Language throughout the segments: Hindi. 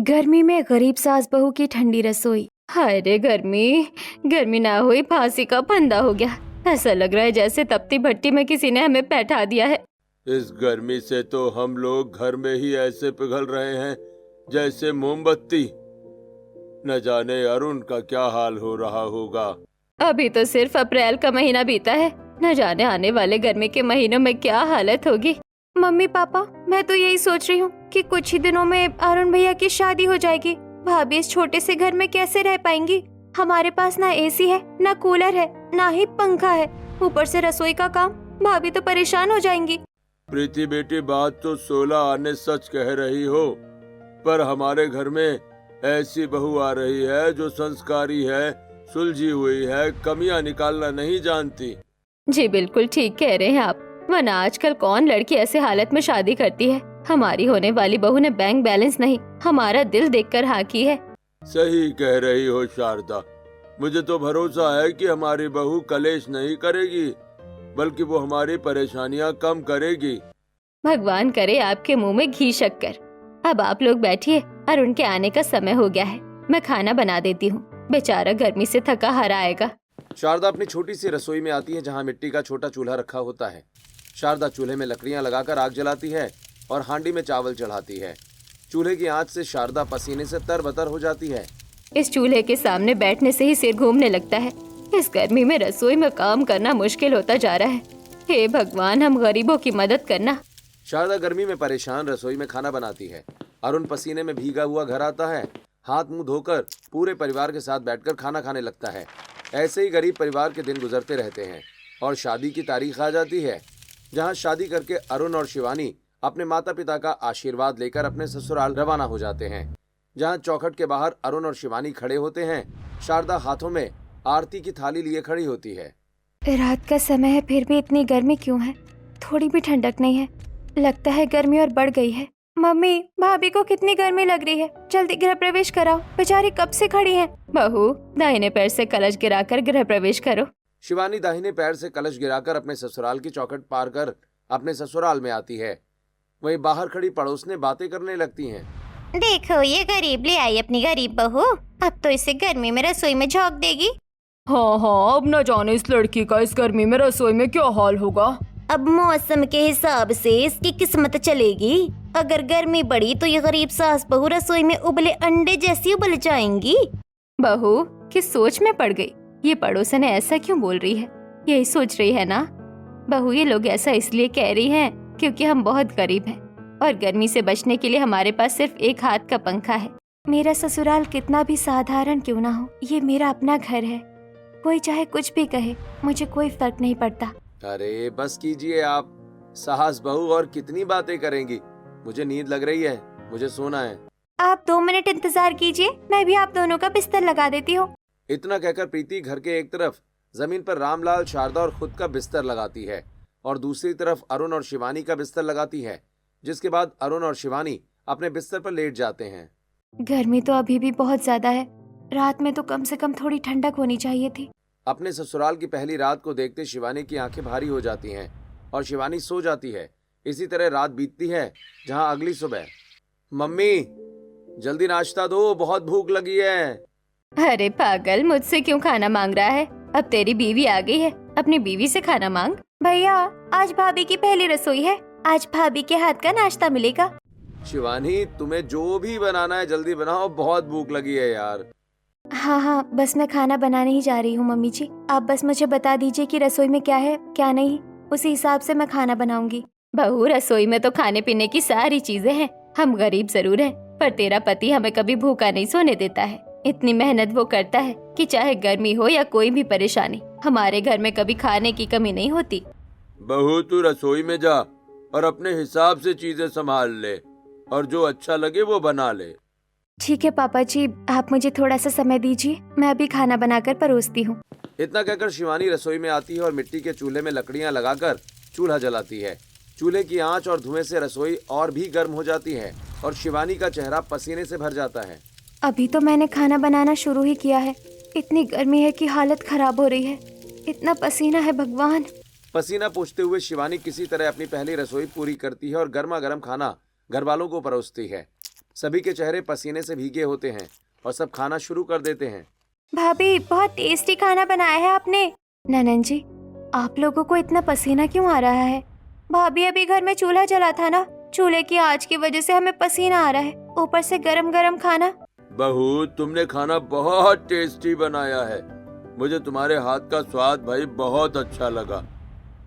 गर्मी में गरीब सास बहू की ठंडी रसोई। हाय रे गर्मी, गर्मी ना हुई फांसी का फंदा हो गया। ऐसा लग रहा है जैसे तपती भट्टी में किसी ने हमें बैठा दिया है। इस गर्मी से तो हम लोग घर में ही ऐसे पिघल रहे हैं जैसे मोमबत्ती। न जाने अरुण का क्या हाल हो रहा होगा। अभी तो सिर्फ अप्रैल का महीना बीता है, न जाने आने वाले गर्मी के महीनों में क्या हालत होगी। मम्मी पापा, मैं तो यही सोच रही हूँ कि कुछ ही दिनों में अरुण भैया की शादी हो जाएगी। भाभी इस छोटे से घर में कैसे रह पाएंगी। हमारे पास ना एसी है, ना कूलर है, ना ही पंखा है, ऊपर से रसोई का काम। भाभी तो परेशान हो जाएंगी। प्रीति बेटी, बात तो 16 आने सच कह रही हो, पर हमारे घर में ऐसी बहू आ रही है जो संस्कारी है, सुलझी हुई है, कमियां निकालना नहीं जानती। जी बिल्कुल ठीक कह रहे हैं आप, वरना आजकल कौन लड़की ऐसे हालत में शादी करती है। हमारी होने वाली बहू ने बैंक बैलेंस नहीं, हमारा दिल देखकर हाँ की है। सही कह रही हो शारदा, मुझे तो भरोसा है कि हमारी बहू कलेश नहीं करेगी, बल्कि वो हमारी परेशानियां कम करेगी। भगवान करे आपके मुंह में घी शक्कर। अब आप लोग बैठिए, अरुण के आने का समय हो गया है। मैं खाना बना देती हूँ, बेचारा गर्मी से थका हारा आएगा। शारदा अपनी छोटी सी रसोई में आती है जहाँ मिट्टी का छोटा चूल्हा रखा होता है। शारदा चूल्हे में लकड़ियाँ लगाकर आग जलाती है और हांडी में चावल चढ़ाती है। चूल्हे की आंच से शारदा पसीने से तरबतर हो जाती है। इस चूल्हे के सामने बैठने से ही सिर घूमने लगता है। इस गर्मी में रसोई में काम करना मुश्किल होता जा रहा है। हे भगवान, हम गरीबों की मदद करना। शारदा गर्मी में परेशान रसोई में खाना बनाती है। अरुण पसीने में भीगा हुआ घर आता है, हाथ मुंह धोकर पूरे परिवार के साथ बैठकर खाना खाने लगता है। ऐसे ही गरीब परिवार के दिन गुजरते रहते हैं और शादी की तारीख आ जाती है, जहां शादी करके अरुण और शिवानी अपने माता पिता का आशीर्वाद लेकर अपने ससुराल रवाना हो जाते हैं। जहां चौखट के बाहर अरुण और शिवानी खड़े होते हैं, शारदा हाथों में आरती की थाली लिए खड़ी होती है। रात का समय है, फिर भी इतनी गर्मी क्यों है? थोड़ी भी ठंडक नहीं है। लगता है गर्मी और बढ़ गई है। मम्मी, भाभी को कितनी गर्मी लग रही है, जल्दी गृह प्रवेश कराओ, बेचारी कब से खड़ी है। बहू, दाहिने पैर से कलश गिराकर गृह प्रवेश करो। शिवानी दाहिने पैर से कलश गिराकर अपने ससुराल की चौखट पार कर अपने ससुराल में आती है। वहीं बाहर खड़ी पड़ोसनें बातें करने लगती हैं। देखो, ये गरीब ले आई अपनी गरीब बहू, अब तो इसे गर्मी में रसोई में झोंक देगी। हाँ हाँ, अब न जाने इस लड़की का इस गर्मी में रसोई में क्या हाल होगा। अब मौसम के हिसाब से इसकी किस्मत चलेगी। अगर गर्मी बढ़ी तो ये गरीब सास बहू रसोई में उबले अंडे जैसी उबल जाएंगी। बहू किस सोच में पड़ गई। ये पड़ोसन ऐसा क्यों बोल रही है? यही सोच रही है ना। बहू, ये लोग ऐसा इसलिए कह रही हैं क्योंकि हम बहुत गरीब हैं और गर्मी से बचने के लिए हमारे पास सिर्फ एक हाथ का पंखा है। मेरा ससुराल कितना भी साधारण क्यों ना हो, ये मेरा अपना घर है। कोई चाहे कुछ भी कहे, मुझे कोई फर्क नहीं पड़ता। अरे बस कीजिए आप, साहस बहू और कितनी बातें करेंगी। मुझे नींद लग रही है, मुझे सोना है। आप 2 मिनट इंतजार कीजिए, मैं भी आप दोनों का बिस्तर लगा देती हूँ। इतना कहकर प्रीति घर के एक तरफ जमीन पर रामलाल, शारदा और खुद का बिस्तर लगाती है और दूसरी तरफ अरुण और शिवानी का बिस्तर लगाती है। जिसके बाद अरुण और शिवानी अपने बिस्तर पर लेट जाते हैं। गर्मी तो अभी भी बहुत ज्यादा है, रात में तो कम से कम थोड़ी ठंडक होनी चाहिए थी। अपने ससुराल की पहली रात को देखते शिवानी की आंखें भारी हो जाती हैं और शिवानी सो जाती है। इसी तरह रात बीतती है, जहां अगली सुबह, मम्मी जल्दी नाश्ता दो, बहुत भूख लगी है। अरे पागल, मुझसे क्यों खाना मांग रहा है? अब तेरी बीवी आ गई है, अपनी बीवी से खाना मांग। भैया, आज भाभी की पहली रसोई है, आज भाभी के हाथ का नाश्ता मिलेगा। शिवानी, तुम्हें जो भी बनाना है जल्दी बनाओ, बहुत भूख लगी है यार। हाँ हाँ, बस मैं खाना बनाने ही जा रही हूँ मम्मी जी। आप बस मुझे बता दीजिए कि रसोई में क्या है क्या नहीं, उसी हिसाब से मैं खाना बनाऊंगी। बहू, रसोई में तो खाने पीने की सारी चीजें हैं। हम गरीब जरूर हैं, पर तेरा पति हमें कभी भूखा नहीं सोने देता है। इतनी मेहनत वो करता है कि चाहे गर्मी हो या कोई भी परेशानी, हमारे घर में कभी खाने की कमी नहीं होती। बहू, तू रसोई में जा और अपने हिसाब से चीजें संभाल ले और जो अच्छा लगे वो बना ले। ठीक है पापा जी, आप मुझे थोड़ा सा समय दीजिए, मैं अभी खाना बनाकर परोसती हूँ। इतना कहकर शिवानी रसोई में आती है और मिट्टी के चूल्हे में लकड़ियां लगाकर चूल्हा जलाती है। चूल्हे की आंच और धुएं से रसोई और भी गर्म हो जाती है और शिवानी का चेहरा पसीने से भर जाता है। अभी तो मैंने खाना बनाना शुरू ही किया है, इतनी गर्मी है कि हालत खराब हो रही है। इतना पसीना है भगवान। पसीना पोंछते हुए शिवानी किसी तरह अपनी पहली रसोई पूरी करती है और गर्मा गर्म खाना घर वालों को परोसती है। सभी के चेहरे पसीने से भीगे होते हैं और सब खाना शुरू कर देते हैं। भाभी बहुत टेस्टी खाना बनाया है आपने। ननन जी, आप लोगों को इतना पसीना क्यों आ रहा है? भाभी अभी घर में चूल्हा जला था ना, चूल्हे की आग की वजह से हमें पसीना आ रहा है, ऊपर से गरम गरम खाना। बहू, तुमने खाना बहुत टेस्टी बनाया है। मुझे तुम्हारे हाथ का स्वाद भाई बहुत अच्छा लगा।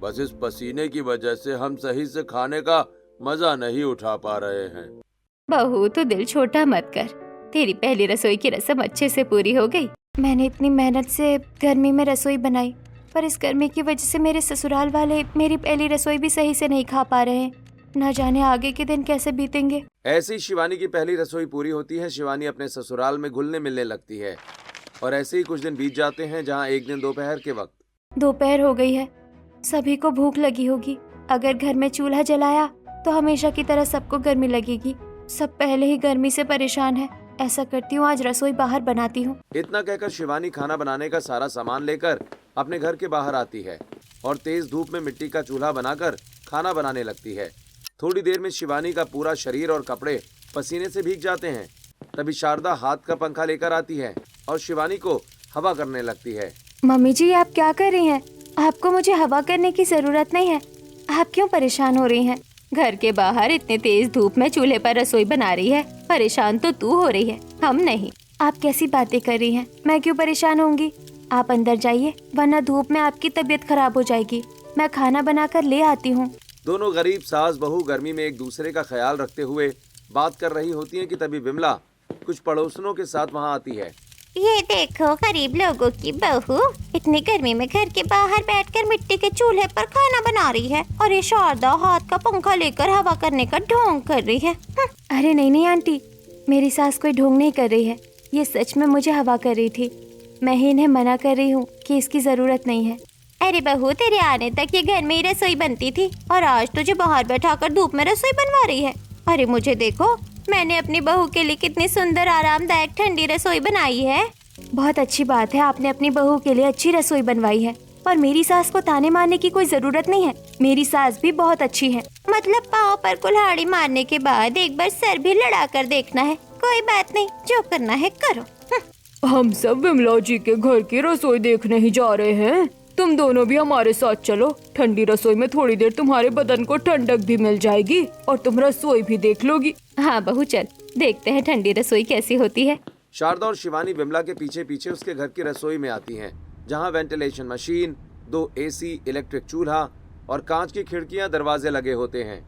बस इस पसीने की वजह से हम सही से खाने का मजा नहीं उठा पा रहे हैं। बहू तू दिल छोटा मत कर, तेरी पहली रसोई की रस्म अच्छे से पूरी हो गई। मैंने इतनी मेहनत से गर्मी में रसोई बनाई, पर इस गर्मी की वजह से मेरे ससुराल वाले मेरी पहली रसोई भी सही से नहीं खा पा रहे हैं। न जाने आगे के दिन कैसे बीतेंगे। ऐसे ही शिवानी की पहली रसोई पूरी होती है। शिवानी अपने ससुराल में घुलने मिलने लगती है और ऐसे ही कुछ दिन बीत जाते हैं, जहाँ एक दिन दोपहर के वक्त। दोपहर हो गई है, सभी को भूख लगी होगी। अगर घर में चूल्हा जलाया तो हमेशा की तरह सबको गर्मी लगेगी। सब पहले ही गर्मी से परेशान है। ऐसा करती हूँ, आज रसोई बाहर बनाती हूँ। इतना कहकर शिवानी खाना बनाने का सारा सामान लेकर अपने घर के बाहर आती है और तेज धूप में मिट्टी का चूल्हा बनाकर खाना बनाने लगती है। थोड़ी देर में शिवानी का पूरा शरीर और कपड़े पसीने से भीग जाते हैं। तभी शारदा हाथ का पंखा लेकर आती है और शिवानी को हवा करने लगती है। मम्मी जी, आप क्या कर रही हैं? आपको मुझे हवा करने की जरूरत नहीं है। आप क्यों परेशान हो रही हैं? घर के बाहर इतने तेज धूप में चूल्हे पर रसोई बना रही है, परेशान तो तू हो रही है, हम नहीं। आप कैसी बातें कर रही हैं? मैं क्यों परेशान होंगी? आप अंदर जाइए, वरना धूप में आपकी तबीयत खराब हो जाएगी। मैं खाना बनाकर ले आती हूँ। दोनों गरीब सास बहू गर्मी में एक दूसरे का ख्याल रखते हुए बात कर रही होती हैं कि तभी विमला कुछ पड़ोसनों के साथ वहाँ आती है। ये देखो गरीब लोगों की बहू इतनी गर्मी में घर के बाहर बैठकर मिट्टी के चूल्हे पर खाना बना रही है और ये शारदा हाथ का पंखा लेकर हवा करने का ढोंग कर रही है। अरे नहीं नहीं आंटी, मेरी सास कोई ढोंग नहीं कर रही है। ये सच में मुझे हवा कर रही थी। मैं ही इन्हें मना कर रही हूँ कि इसकी जरूरत नहीं है। अरे बहू, तेरे आने तक ये घर में ही रसोई बनती थी और आज तुझे बाहर बैठाकर धूप में रसोई बनवा रही है। अरे मुझे देखो, मैंने अपनी बहू के लिए कितनी सुंदर आरामदायक ठंडी रसोई बनाई है। बहुत अच्छी बात है, आपने अपनी बहू के लिए अच्छी रसोई बनवाई है, पर मेरी सास को ताने मारने की कोई जरूरत नहीं है। मेरी सास भी बहुत अच्छी है। मतलब पाँव पर कुल्हाड़ी मारने के बाद एक बार सर भी लड़ा कर देखना है। कोई बात नहीं, जो करना है करो। हम सब विमला जी के घर की रसोई देखने ही जा रहे हैं। तुम दोनों भी हमारे साथ चलो। ठंडी रसोई में थोड़ी देर तुम्हारे बदन को ठंडक भी मिल जाएगी और तुम रसोई भी देख लोगी। हाँ बहू, चल देखते हैं ठंडी रसोई कैसी होती है। शारदा और शिवानी विमला के पीछे पीछे उसके घर की रसोई में आती हैं, जहाँ वेंटिलेशन मशीन, 2 एसी, इलेक्ट्रिक चूल्हा और कांच की खिड़कियाँ दरवाजे लगे होते हैं।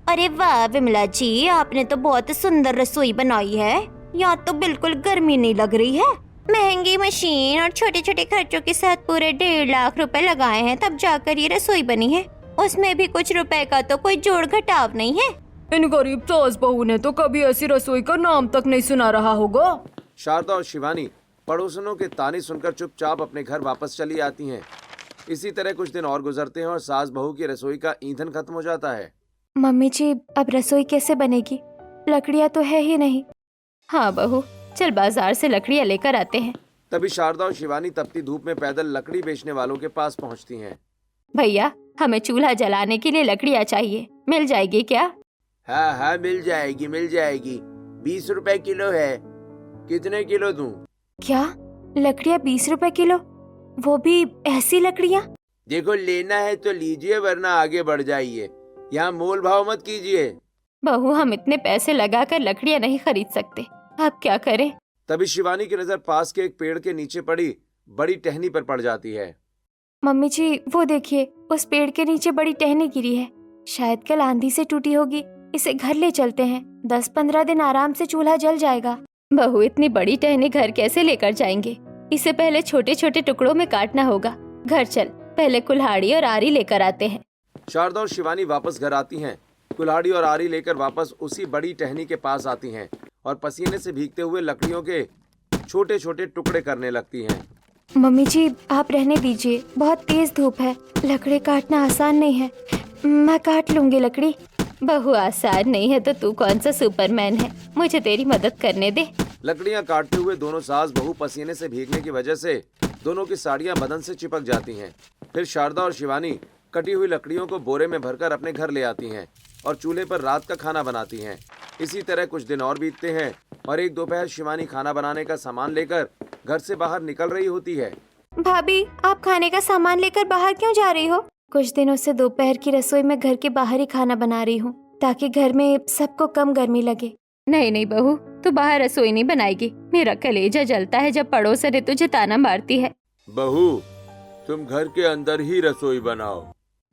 अरे वाह विमला जी, आपने तो बहुत सुंदर रसोई बनाई है। यहाँ तो बिल्कुल गर्मी नहीं लग रही है। महंगी मशीन और छोटे छोटे खर्चों के साथ पूरे 1.5 लाख रुपए लगाए हैं, तब जाकर ये रसोई बनी है। उसमें भी कुछ रुपए का तो कोई जोड़ घटाव नहीं है। इन गरीब सास बहू ने तो कभी ऐसी रसोई का नाम तक नहीं सुना रहा होगा। शारदा और शिवानी पड़ोसनों के ताने सुनकर चुपचाप अपने घर वापस चली आती हैं। इसी तरह कुछ दिन और गुजरते हैं और सास बहू की रसोई का ईंधन खत्म हो जाता है। मम्मी जी, अब रसोई कैसे बनेगी? लकड़ियाँ तो है ही नहीं। हाँ बहू, चल बाजार से लकड़ियाँ लेकर आते हैं। तभी शारदा और शिवानी तपती धूप में पैदल लकड़ी बेचने वालों के पास पहुंचती हैं। भैया, हमें चूल्हा जलाने के लिए लकड़ियाँ चाहिए, मिल जाएगी क्या? हाँ हाँ, मिल जाएगी मिल जाएगी। 20 रुपए किलो है। कितने किलो दूं? क्या लकड़ियाँ 20 रुपए किलो? वो भी ऐसी लकड़ियाँ? देखो, लेना है तो लीजिए, वरना आगे बढ़ जाइए। यहाँ मोल भाव मत कीजिए। बहू, हम इतने पैसे लगाकर लकड़ियाँ नहीं खरीद सकते, आप क्या करें? तभी शिवानी की नजर पास के एक पेड़ के नीचे पड़ी बड़ी टहनी पर पड़ जाती है। मम्मी जी, वो देखिए, उस पेड़ के नीचे बड़ी टहनी गिरी है। शायद कल आंधी से टूटी होगी। इसे घर ले चलते हैं, 10-15 दिन आराम से चूल्हा जल जाएगा। बहू, इतनी बड़ी टहनी घर कैसे लेकर जाएंगे? इसे पहले छोटे छोटे टुकड़ों में काटना होगा। घर चल, पहले कुल्हाड़ी और आरी लेकर आते हैं। शारदा और शिवानी वापस घर आती हैं। कुल्हाड़ी और आरी लेकर वापस उसी बड़ी टहनी के पास आती हैं और पसीने से भीगते हुए लकड़ियों के छोटे छोटे टुकड़े करने लगती हैं। मम्मी जी, आप रहने दीजिए, बहुत तेज धूप है, लकड़ी काटना आसान नहीं है। मैं काट लूंगी लकड़ी। बहू, आसान नहीं है तो तू कौन सा सुपरमैन है? मुझे तेरी मदद करने दे। लकड़ियां काटते हुए दोनों सास बहू पसीने से भीगने की वजह से दोनों की साड़ियां बदन से चिपक जाती हैं। फिर शारदा और शिवानी कटी हुई लकड़ियों को बोरे में भरकर अपने घर ले आती हैं और चूल्हे पर रात का खाना बनाती हैं। इसी तरह कुछ दिन और बीतते हैं और एक दोपहर शिवानी खाना बनाने का सामान लेकर घर से बाहर निकल रही होती है। भाभी, आप खाने का सामान लेकर बाहर क्यों जा रही हो? कुछ दिनों से दोपहर की रसोई में घर के बाहर ही खाना बना रही हूँ ताकि घर में सबको कम गर्मी लगे। नहीं नहीं बहू, तू बाहर रसोई नहीं बनाएगी। मेरा कलेजा जलता है जब पड़ोसन ने तुझे ताना मारती है। बहू, तुम घर के अंदर ही रसोई बनाओ।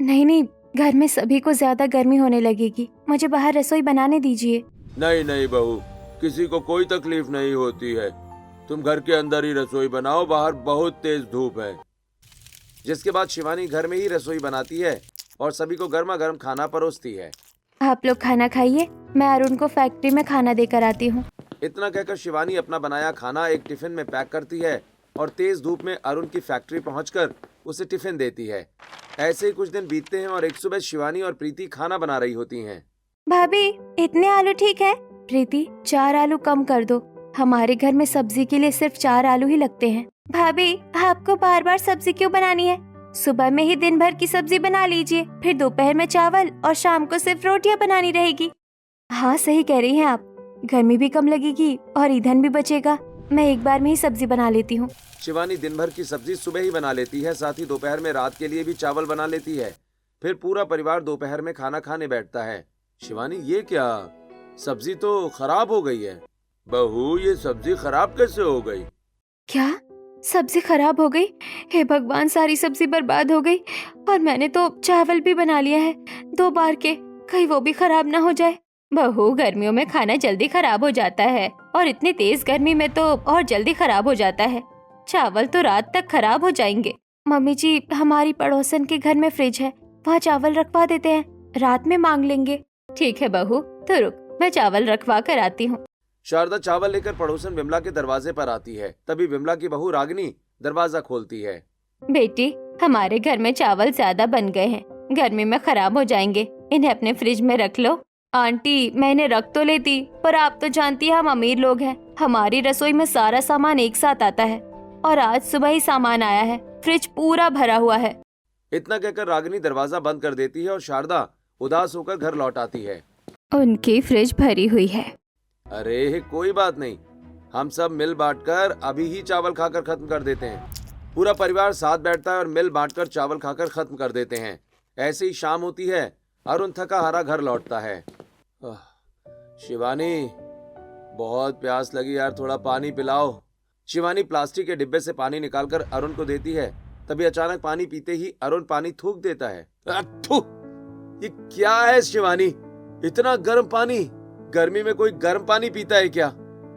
नहीं नहीं, घर में सभी को ज्यादा गर्मी होने लगेगी। मुझे बाहर रसोई बनाने दीजिए। नहीं नहीं बहू, किसी को कोई तकलीफ नहीं होती है। तुम घर के अंदर ही रसोई बनाओ, बाहर बहुत तेज धूप है। जिसके बाद शिवानी घर में ही रसोई बनाती है और सभी को गर्मा गर्म खाना परोसती है। आप लोग खाना खाइए, मैं अरुण को फैक्ट्री में खाना देकर आती हूँ। इतना कहकर शिवानी अपना बनाया खाना एक टिफिन में पैक करती है और तेज धूप में अरुण की फैक्ट्री पहुंचकर उसे टिफिन देती है। ऐसे ही कुछ दिन बीतते हैं और एक सुबह शिवानी और प्रीति खाना बना रही होती हैं। भाभी, इतने आलू ठीक है? प्रीति, 4 आलू कम कर दो। हमारे घर में सब्जी के लिए सिर्फ 4 आलू ही लगते हैं। भाभी, आपको बार बार सब्जी क्यों बनानी है? सुबह में ही दिन भर की सब्जी बना लीजिए, फिर दोपहर में चावल और शाम को सिर्फ रोटियां बनानी रहेगी। हाँ, सही कह रही हैं आप। गर्मी भी कम लगेगी और ईंधन भी बचेगा। मैं एक बार में ही सब्जी बना लेती हूँ। शिवानी दिन भर की सब्जी सुबह ही बना लेती है, साथ ही दोपहर में रात के लिए भी चावल बना लेती है। फिर पूरा परिवार दोपहर में खाना खाने बैठता है। शिवानी, ये क्या, सब्जी तो खराब हो गई है। बहू, ये सब्जी खराब कैसे हो गई? क्या सब्जी खराब हो गई? हे भगवान, सारी सब्जी बर्बाद हो गई और मैंने तो चावल भी बना लिया है 2 बार के, कहीं वो भी खराब ना हो जाए। बहू, गर्मियों में खाना जल्दी खराब हो जाता है और इतनी तेज गर्मी में तो और जल्दी खराब हो जाता है। चावल तो रात तक खराब हो जाएंगे। मम्मी जी, हमारी पड़ोसन के घर में फ्रिज है, वहाँ चावल रखवा देते हैं, रात में मांग लेंगे। ठीक है बहू, तो रुक, मैं चावल रखवा कर आती हूँ। शारदा चावल लेकर पड़ोसन विमला के दरवाजे पर आती है। तभी विमला की बहू रागिनी दरवाजा खोलती है। बेटी, हमारे घर में चावल ज्यादा बन गए हैं, गर्मी में खराब हो जाएंगे, इन्हें अपने फ्रिज में रख लो। आंटी, मैंने रख तो लेती, पर आप तो जानती है हम अमीर लोग हैं। हमारी रसोई में सारा सामान एक साथ आता है और आज सुबह ही सामान आया है, फ्रिज पूरा भरा हुआ है। इतना कहकर रागिनी दरवाजा बंद कर देती है और शारदा उदास होकर घर लौट आती है। उनकी फ्रिज भरी हुई है। अरे कोई बात नहीं, हम सब मिल बांटकर अभी ही चावल खाकर खत्म कर देते हैं। पूरा परिवार साथ बैठता है और मिल बांटकर चावल खाकर खत्म कर देते हैं। ऐसे ही शाम होती है। अरुण थका हारा घर लौटता है। शिवानी, बहुत प्यास लगी यार, थोड़ा पानी पिलाओ। शिवानी प्लास्टिक के डिब्बे से पानी निकालकर अरुण को देती है। तभी अचानक पानी पीते ही अरुण पानी थूक देता है। ये क्या है शिवानी, इतना गर्म पानी? गर्मी में कोई गर्म पानी पीता है क्या?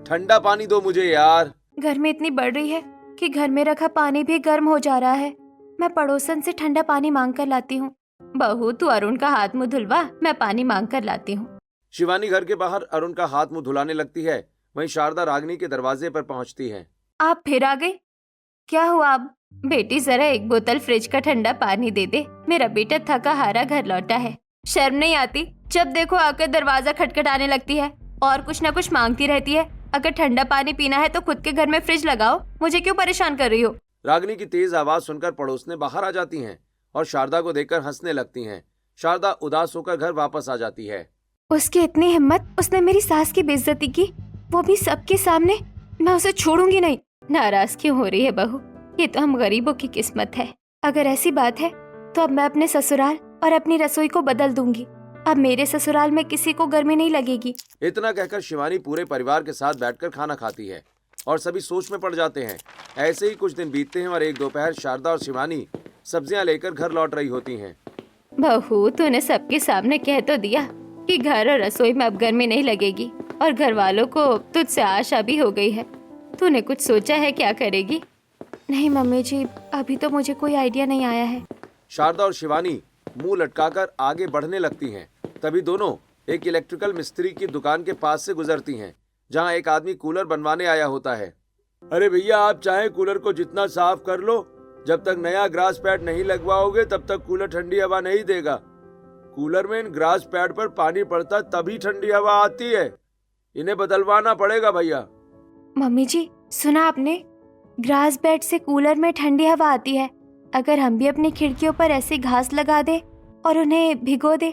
ठंडा पानी दो मुझे यार। गर्मी इतनी बढ़ रही है कि घर में रखा पानी भी गर्म हो जा रहा है। मैं पड़ोसन से ठंडा पानी मांग कर लाती हूँ। बहू, तू अरुण का हाथ मुंह धुलवा, मैं पानी मांग कर लाती हूँ। शिवानी घर के बाहर अरुण का हाथ मुंह धुलाने लगती है। वहीं शारदा रागिनी के दरवाजे पर पहुंचती है। आप फिर आ गए? क्या हुआ अब? बेटी, जरा 1 बोतल फ्रिज का ठंडा पानी दे दे, मेरा बेटा थका हारा घर लौटा है। शर्म नहीं आती? जब देखो आकर दरवाजा खटखटाने लगती है और कुछ न कुछ मांगती रहती है। अगर ठंडा पानी पीना है तो खुद के घर में फ्रिज लगाओ, मुझे क्यों परेशान कर रही हो? रागिनी की तेज आवाज सुनकर पड़ोसने बाहर आ जाती हैं और शारदा को देखकर हंसने लगती हैं। शारदा उदास होकर घर वापस आ जाती है। उसकी इतनी हिम्मत, उसने मेरी सास की बेइज्जती की, वो भी सबके सामने। मैं उसे छोड़ूंगी नहीं। नाराज क्यों हो रही है बहू? ये तो हम गरीबों की किस्मत है। अगर ऐसी बात है तो अब मैं अपने ससुराल और अपनी रसोई को बदल दूंगी। अब मेरे ससुराल में किसी को गर्मी नहीं लगेगी। इतना कहकर शिवानी पूरे परिवार के साथ बैठकर खाना खाती है और सभी सोच में पड़ जाते हैं। ऐसे ही कुछ दिन बीतते हैं और एक दोपहर शारदा और शिवानी सब्जियां लेकर घर लौट रही होती हैं। बहू, तूने सबके सामने कह तो दिया कि घर और रसोई में अब गर्मी नहीं लगेगी और घर वालों को तुझसे आशा भी हो गई है। तूने कुछ सोचा है क्या करेगी? नहीं मम्मी जी, अभी तो मुझे कोई आइडिया नहीं आया है। शारदा और शिवानी मुंह लटकाकर आगे बढ़ने लगती हैं। तभी दोनों एक इलेक्ट्रिकल मिस्त्री की दुकान के पास से गुजरती हैं, जहां एक आदमी कूलर बनवाने आया होता है। अरे भैया, आप चाहे कूलर को जितना साफ कर लो, जब तक नया ग्रास पैड नहीं लगवाओगे तब तक कूलर ठंडी हवा नहीं देगा। कूलर में इन ग्रास पैड पर पानी पड़ता तभी ठंडी हवा आती है। इन्हें बदलवाना पड़ेगा भैया। मम्मी जी, सुना आपने? ग्रास बेड से कूलर में ठंडी हवा आती है। अगर हम भी अपनी खिड़कियों पर ऐसी घास लगा दे और उन्हें भिगो दे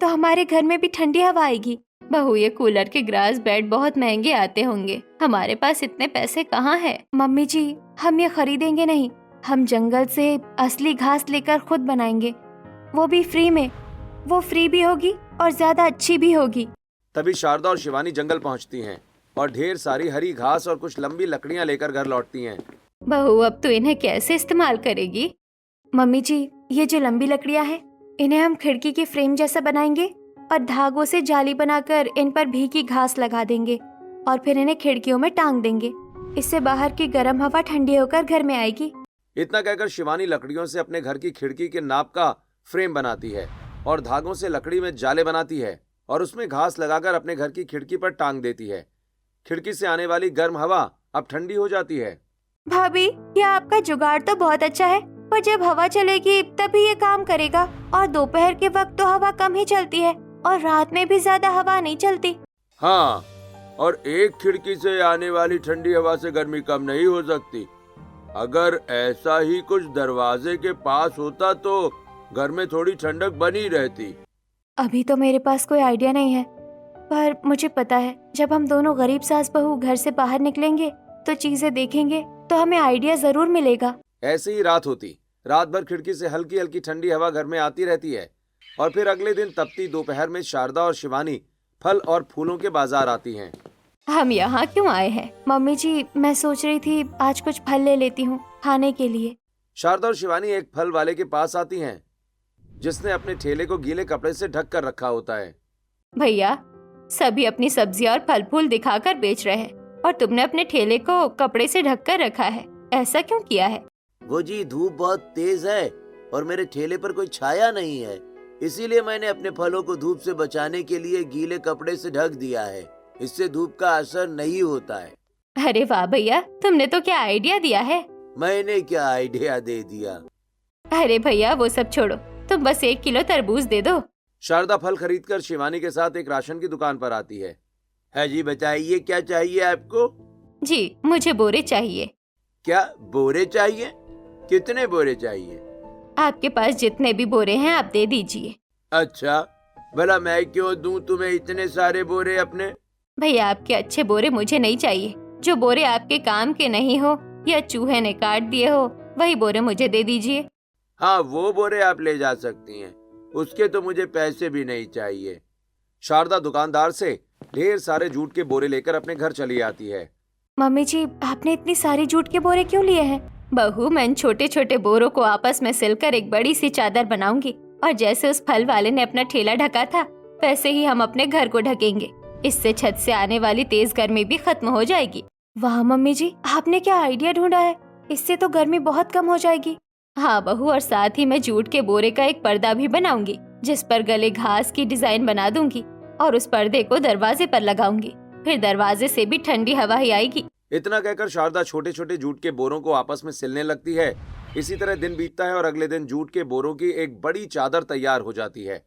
तो हमारे घर में भी ठंडी हवा आएगी। बहू, ये कूलर के ग्रास बेड बहुत महंगे आते होंगे, हमारे पास इतने पैसे कहाँ है? मम्मी जी, हम ये खरीदेंगे नहीं, हम जंगल से असली घास लेकर खुद बनाएंगे, वो भी फ्री में। वो फ्री भी होगी और ज्यादा अच्छी भी होगी। तभी शारदा और शिवानी जंगल पहुंचती हैं और ढेर सारी हरी घास और कुछ लंबी लकड़ियां लेकर घर लौटती हैं। बहू, अब तो इन्हें कैसे इस्तेमाल करेगी? मम्मी जी, ये जो लंबी लकड़ियां हैं, इन्हें हम खिड़की के फ्रेम जैसा बनाएंगे और धागों से जाली बनाकर इन पर भीगी घास लगा देंगे और फिर इन्हें खिड़कियों में टांग देंगे। इससे बाहर की गर्म हवा ठंडी होकर घर में आएगी। इतना कहकर शिवानी लकड़ियों से अपने घर की खिड़की के नाप का फ्रेम बनाती है और धागों से लकड़ी में जाले बनाती है और उसमें घास लगाकर अपने घर की खिड़की पर टांग देती है। खिड़की से आने वाली गर्म हवा अब ठंडी हो जाती है। भाभी, ये आपका जुगाड़ तो बहुत अच्छा है, पर जब हवा चलेगी तभी ये काम करेगा, और दोपहर के वक्त तो हवा कम ही चलती है और रात में भी ज्यादा हवा नहीं चलती। हाँ, और एक खिड़की से आने वाली ठंडी हवा से गर्मी कम नहीं हो सकती। अगर ऐसा ही कुछ दरवाजे के पास होता तो घर में थोड़ी ठंडक बनी रहती। अभी तो मेरे पास कोई आइडिया नहीं है, पर मुझे पता है जब हम दोनों गरीब सास बहू घर से बाहर निकलेंगे तो चीजें देखेंगे तो हमें आइडिया जरूर मिलेगा। ऐसे ही रात होती। रात भर खिड़की से हल्की हल्की ठंडी हवा घर में आती रहती है और फिर अगले दिन तपती दोपहर में शारदा और शिवानी फल और फूलों के बाजार आती हैं। हम यहाँ क्यों आए हैं? मम्मी जी, मैं सोच रही थी आज कुछ फल ले लेती हूँ खाने के लिए। शारदा और शिवानी एक फल वाले के पास आती हैं जिसने अपने ठेले को गीले कपड़े से ढक कर रखा होता है। भैया, सभी अपनी सब्जियाँ और फल फूल दिखाकर बेच रहे हैं और तुमने अपने ठेले को कपड़े से ढक कर रखा है, ऐसा क्यों किया है? वो जी, धूप बहुत तेज है और मेरे ठेले पर कोई छाया नहीं है, इसीलिए मैंने अपने फलों को धूप से बचाने के लिए गीले कपड़े से ढक दिया है। इससे धूप का असर नहीं होता है। अरे वाह भैया, तुमने तो क्या आइडिया दिया है। मैंने क्या आइडिया दे दिया? अरे भैया, वो सब छोड़ो, तुम बस 1 किलो तरबूज दे दो। शारदा फल खरीदकर शिवानी के साथ एक राशन की दुकान पर आती है। है जी, बताइए क्या चाहिए आपको? जी, मुझे बोरे चाहिए। क्या बोरे चाहिए? कितने बोरे चाहिए? आपके पास जितने भी बोरे हैं आप दे दीजिए। अच्छा, भला मैं क्यों दूं तुम्हें इतने सारे बोरे अपने? भैया, आपके अच्छे बोरे मुझे नहीं चाहिए। जो बोरे आपके काम के नहीं हो या चूहे ने काट दिए हो, वही बोरे मुझे दे दीजिए। हाँ, वो बोरे आप ले जा सकती हैं, उसके तो मुझे पैसे भी नहीं चाहिए। शारदा दुकानदार से ढेर सारे जूट के बोरे लेकर अपने घर चली आती है। मम्मी जी, आपने इतनी सारी जूट के बोरे क्यों लिए हैं? बहू, मैं इन छोटे छोटे बोरों को आपस में सिलकर एक बड़ी सी चादर बनाऊंगी और जैसे उस फल वाले ने अपना ठेला ढका था वैसे ही हम अपने घर को ढकेंगे। इससे छत से आने वाली तेज गर्मी भी खत्म हो जाएगी। वाह मम्मी जी, आपने क्या आइडिया ढूंढा है, इससे तो गर्मी बहुत कम हो जाएगी। हाँ बहू, और साथ ही मैं जूट के बोरे का एक पर्दा भी बनाऊंगी जिस पर गले घास की डिजाइन बना दूंगी और उस पर्दे को दरवाजे पर लगाऊंगी, फिर दरवाजे से भी ठंडी हवा ही आएगी। इतना कहकर शारदा छोटे छोटे जूट के बोरों को आपस में सिलने लगती है। इसी तरह दिन बीतता है और अगले दिन जूट के बोरों की एक बड़ी चादर तैयार हो जाती है।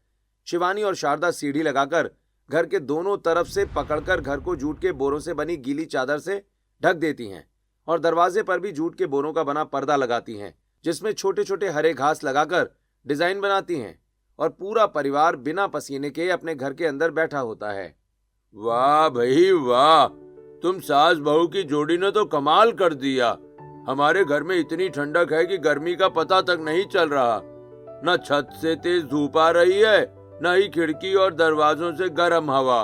शिवानी और शारदा सीढ़ी लगाकर घर के दोनों तरफ से पकड़कर घर को जूट के बोरों से बनी गीली चादर से ढक देती हैं और दरवाजे पर भी जूट के बोरों का बना पर्दा लगाती हैं जिसमें छोटे छोटे हरे घास लगाकर डिजाइन बनाती हैं और पूरा परिवार बिना पसीने के अपने घर के अंदर बैठा होता है। वाह भाई वाह, तुम सास बहू की जोड़ी ने तो कमाल कर दिया। हमारे घर में इतनी ठंडक है कि गर्मी का पता तक नहीं चल रहा। न छत से तेज धूप आ रही है, न ही खिड़की और दरवाजों से गर्म हवा।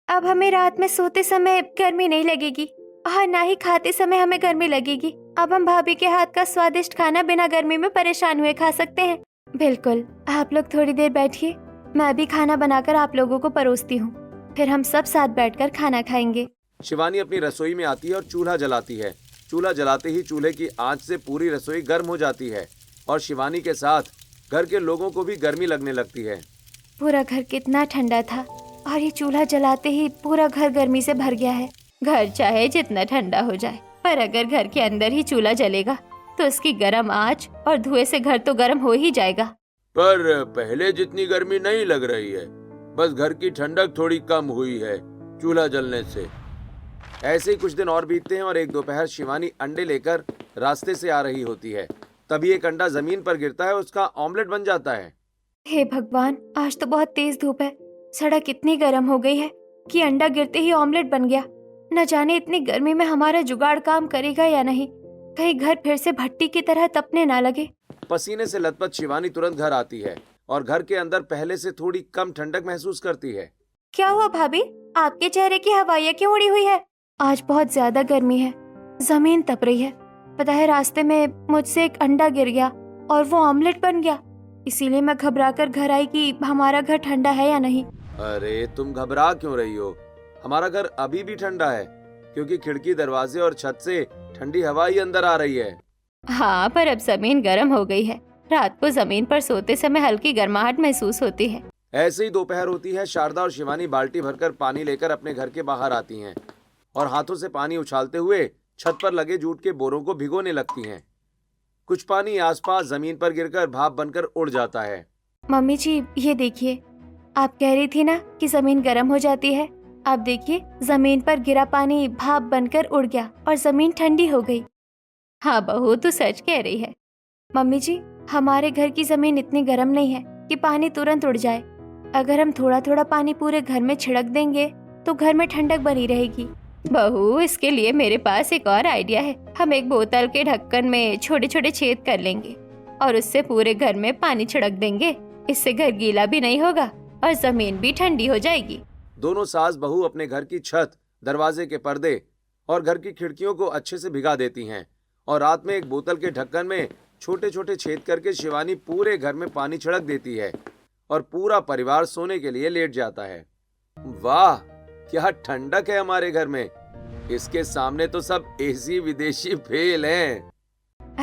अब हमें रात में सोते समय गर्मी नहीं लगेगी और न ही खाते समय हमें गर्मी लगेगी। अब हम भाभी के हाथ का स्वादिष्ट खाना बिना गर्मी में परेशान हुए खा सकते हैं। बिल्कुल, आप लोग थोड़ी देर बैठिए, मैं भी खाना बनाकर आप लोगों को परोसती हूँ, फिर हम सब साथ बैठकर खाना खाएंगे। शिवानी अपनी रसोई में आती है और चूल्हा जलाती है। चूल्हा जलाते ही चूल्हे की आंच से पूरी रसोई गर्म हो जाती है और शिवानी के साथ घर के लोगों को भी गर्मी लगने लगती है। पूरा घर कितना ठंडा था और ये चूल्हा जलाते ही पूरा घर गर्मी से भर गया है। घर चाहे जितना ठंडा हो जाए, पर अगर घर के अंदर ही चूल्हा जलेगा तो उसकी गर्म आंच और धुएं से घर तो गर्म हो ही जाएगा। पर पहले जितनी गर्मी नहीं लग रही है, बस घर की ठंडक थोड़ी कम हुई है चूल्हा जलने से। ऐसे ही कुछ दिन और बीतते हैं और एक दोपहर शिवानी अंडे लेकर रास्ते से आ रही होती है। तभी एक अंडा जमीन पर गिरता है, उसका ऑमलेट बन जाता है। हे भगवान, आज तो बहुत तेज धूप है। सड़क इतनी गर्म हो गई है कि अंडा गिरते ही ऑमलेट बन गया। न जाने इतनी गर्मी में हमारा जुगाड़ काम करेगा या नहीं। कहीं घर फिर से भट्टी की तरह तपने ना लगे। पसीने से लथपथ शिवानी तुरंत घर आती है और घर के अंदर पहले से थोड़ी कम ठंडक महसूस करती है। क्या हुआ भाभी, आपके चेहरे की हवाइयाँ क्यों उड़ी हुई है? आज बहुत ज्यादा गर्मी है, जमीन तप रही है। पता है, रास्ते में मुझसे एक अंडा गिर गया और वो ऑमलेट बन गया। इसीलिए मैं घबराकर घर आई कि हमारा घर ठंडा है या नहीं। अरे तुम घबरा क्यों रही हो? हमारा घर अभी भी ठंडा है, क्योंकि खिड़की, दरवाजे और छत से ठंडी हवा ही अंदर आ रही है। हाँ, पर अब जमीन गर्म हो गई है। रात को जमीन पर सोते समय हल्की गर्माहट महसूस होती है। ऐसे ही दोपहर होती है। शारदा और शिवानी बाल्टी भरकर पानी लेकर अपने घर के बाहर आती हैं और हाथों से पानी उछालते हुए छत पर लगे जूट के बोरों को भिगोने लगती हैं। कुछ पानी आसपास जमीन पर गिरकर भाप बनकर उड़ जाता है। मम्मी जी, ये देखिए, आप कह रही थी ना कि जमीन गर्म हो जाती है। आप देखिए, जमीन पर गिरा पानी भाप बनकर उड़ गया और जमीन ठंडी हो गई। हाँ बहू, तू सच कह रही है। मम्मी जी, हमारे घर की जमीन इतनी गर्म नहीं है कि पानी तुरंत उड़ जाए। अगर हम थोड़ा थोड़ा पानी पूरे घर में छिड़क देंगे तो घर में ठंडक बनी रहेगी। बहू, इसके लिए मेरे पास एक और आइडिया है। हम एक बोतल के ढक्कन में छोटे छोटे छेद कर लेंगे और उससे पूरे घर में पानी छिड़क देंगे। इससे घर गीला भी नहीं होगा और जमीन भी ठंडी हो जाएगी। दोनों सास बहू अपने घर की छत, दरवाजे के पर्दे और घर की खिड़कियों को अच्छे से भिगा देती हैं और रात में एक बोतल के ढक्कन में छोटे छोटे छेद करके शिवानी पूरे घर में पानी छिड़क देती है और पूरा परिवार सोने के लिए लेट जाता है। वाह, क्या ठंडक है हमारे घर में। इसके सामने तो सब एसी विदेशी फेल हैं।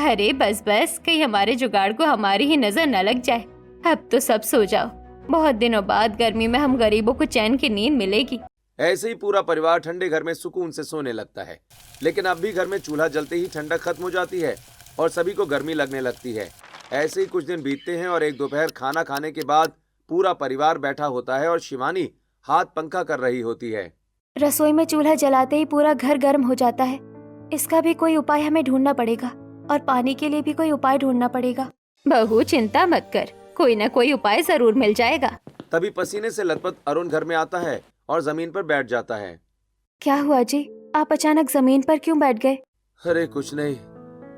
अरे बस बस, कहीं हमारे जुगाड़ को हमारी ही नजर न लग जाए। अब तो सब सो जाओ। बहुत दिनों बाद गर्मी में हम गरीबों को चैन की नींद मिलेगी। ऐसे ही पूरा परिवार ठंडे घर में सुकून से सोने लगता है। लेकिन अब भी घर में चूल्हा जलते ही ठंडक खत्म हो जाती है और सभी को गर्मी लगने लगती है। ऐसे ही कुछ दिन बीतते हैं और एक दोपहर खाना खाने के बाद पूरा परिवार बैठा होता है और शिवानी हाथ पंखा कर रही होती है। रसोई में चूल्हा जलाते ही पूरा घर गर्म हो जाता है। इसका भी कोई उपाय हमें ढूंढना पड़ेगा और पानी के लिए भी कोई उपाय ढूंढना पड़ेगा। बहू, चिंता मत कर, कोई न कोई उपाय जरूर मिल जाएगा। तभी पसीने से लथपथ अरुण घर में आता है और जमीन पर बैठ जाता है। क्या हुआ जी, आप अचानक जमीन पर क्यों बैठ गए? अरे कुछ नहीं,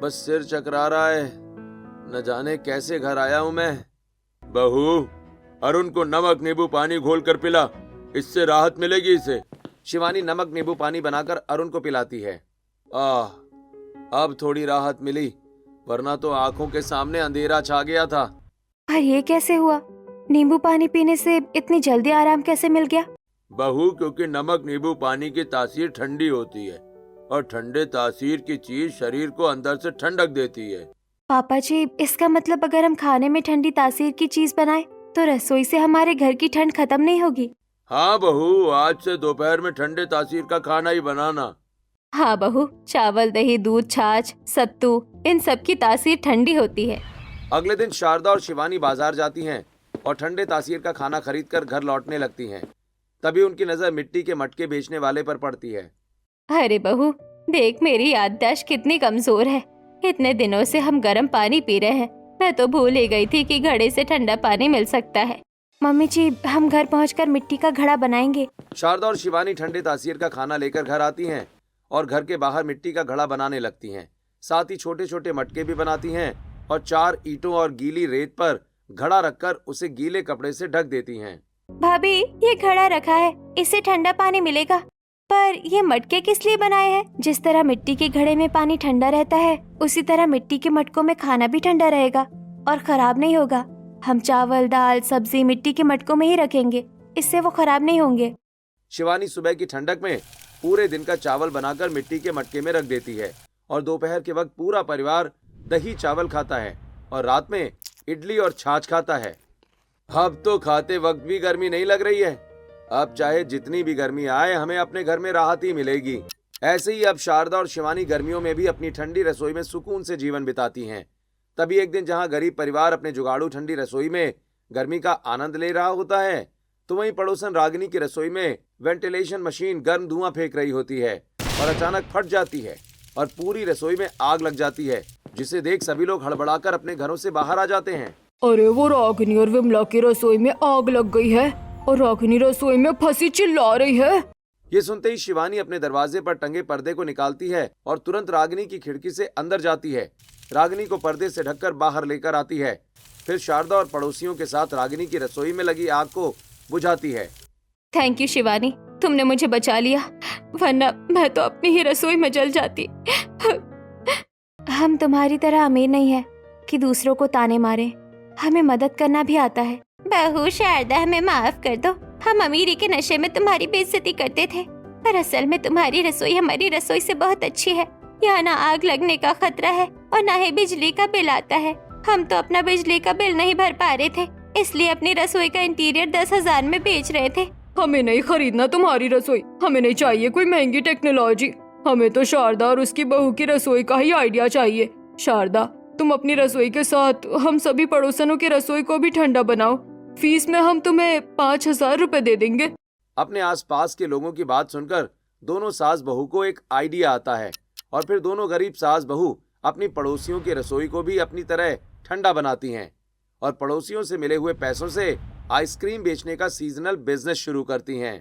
बस सिर चकरा रहा है। न जाने कैसे घर आया हूँ मैं। बहू, अरुण को नमक नींबू पानी घोल कर पिला, इससे राहत मिलेगी इसे। शिवानी नमक नींबू पानी बनाकर अरुण को पिलाती है। अब थोड़ी राहत मिली, वरना तो आंखों के सामने अंधेरा छा गया था। पर ये कैसे हुआ? नींबू पानी पीने से इतनी जल्दी आराम कैसे मिल गया? बहू, क्योंकि नमक नींबू पानी की तासीर ठंडी होती है और ठंडे तासीर की चीज शरीर को अंदर से ठंडक देती है। पापा जी, इसका मतलब अगर हम खाने में ठंडी तासीर की चीज बनाए तो रसोई से हमारे घर की ठंड खत्म नहीं होगी। हाँ बहू, आज से दोपहर में ठंडे तासीर का खाना ही बनाना। हाँ बहू, चावल, दही, दूध, छाछ, सत्तू, इन सब की तासीर ठंडी होती है। अगले दिन शारदा और शिवानी बाजार जाती हैं और ठंडे तासीर का खाना खरीदकर घर लौटने लगती हैं। तभी उनकी नजर मिट्टी के मटके बेचने वाले पर पड़ती है। अरे बहू, देख मेरी याददाश्त कितनी कमजोर है। इतने दिनों से हम गर्म पानी पी रहे हैं। मैं तो भूल ही गई थी कि घड़े से ठंडा पानी मिल सकता है। मम्मी जी, हम घर पहुंचकर मिट्टी का घड़ा बनाएंगे। शारदा और शिवानी ठंडे तासीर का खाना लेकर घर आती हैं और घर के बाहर मिट्टी का घड़ा बनाने लगती हैं। साथ ही छोटे छोटे मटके भी बनाती हैं और 4 ईंटों और गीली रेत पर घड़ा रखकर उसे गीले कपड़े से ढक देती हैं। भाभी, ये घड़ा रखा है, इससे ठंडा पानी मिलेगा। पर ये मटके किस लिए बनाए हैं? जिस तरह मिट्टी के घड़े में पानी ठंडा रहता है, उसी तरह मिट्टी के मटकों में खाना भी ठंडा रहेगा और खराब नहीं होगा। हम चावल, दाल, सब्जी मिट्टी के मटकों में ही रखेंगे, इससे वो खराब नहीं होंगे। शिवानी सुबह की ठंडक में पूरे दिन का चावल बनाकर मिट्टी के मटके में रख देती है और दोपहर के वक्त पूरा परिवार दही चावल खाता है और रात में इडली और छाछ खाता है। अब तो खाते वक्त भी गर्मी नहीं लग रही है। अब चाहे जितनी भी गर्मी आए, हमें अपने घर में राहत ही मिलेगी। ऐसे ही अब शारदा और शिवानी गर्मियों में भी अपनी ठंडी रसोई में सुकून से जीवन बिताती हैं। तभी एक दिन जहां गरीब परिवार अपने जुगाड़ू ठंडी रसोई में गर्मी का आनंद ले रहा होता है, तो वहीं पड़ोसन रागिनी की रसोई में वेंटिलेशन मशीन गर्म धुआं फेंक रही होती है और अचानक फट जाती है और पूरी रसोई में आग लग जाती है, जिसे देख सभी लोग हड़बड़ाकर अपने घरों से बाहर आ जाते हैं। अरे वो रागिनी और विमला की रसोई में आग लग गई है और रागिनी रसोई में फंसी चिल्ला रही है। ये सुनते ही शिवानी अपने दरवाजे पर टंगे पर्दे को निकालती है और तुरंत रागिनी की खिड़की से अंदर जाती है। रागिनी को पर्दे से ढककर बाहर लेकर आती है। फिर शारदा और पड़ोसियों के साथ रागिनी की रसोई में लगी आग को बुझाती है। थैंक यू शिवानी, तुमने मुझे बचा लिया, वरना मैं तो अपनी ही रसोई में जल जाती। हम तुम्हारी तरह अमीर नहीं है कि दूसरों को ताने मारे, हमें मदद करना भी आता है। बहू शारदा, हमें माफ कर दो। हम अमीरी के नशे में तुम्हारी बेइज्जती करते थे, पर असल में तुम्हारी रसोई हमारी रसोई से बहुत अच्छी है। यहाँ ना आग लगने का खतरा है और ना ही बिजली का बिल आता है। हम तो अपना बिजली का बिल नहीं भर पा रहे थे, इसलिए अपनी रसोई का इंटीरियर 10,000 में बेच रहे थे। हमें नहीं खरीदना तुम्हारी रसोई, हमें नहीं चाहिए कोई महंगी टेक्नोलॉजी। हमें तो शारदा और उसकी बहू की रसोई का ही आइडिया चाहिए। शारदा, तुम अपनी रसोई के साथ हम सभी पड़ोसनों की रसोई को भी ठंडा बनाओ। फीस में हम तुम्हें 5,000 रुपए दे देंगे। अपने आसपास के लोगों की बात सुनकर दोनों सास बहू को एक आइडिया आता है और फिर दोनों गरीब सास बहू अपनी पड़ोसियों की रसोई को भी अपनी तरह ठंडा बनाती हैं और पड़ोसियों से मिले हुए पैसों से आइसक्रीम बेचने का सीजनल बिजनेस शुरू करती हैं।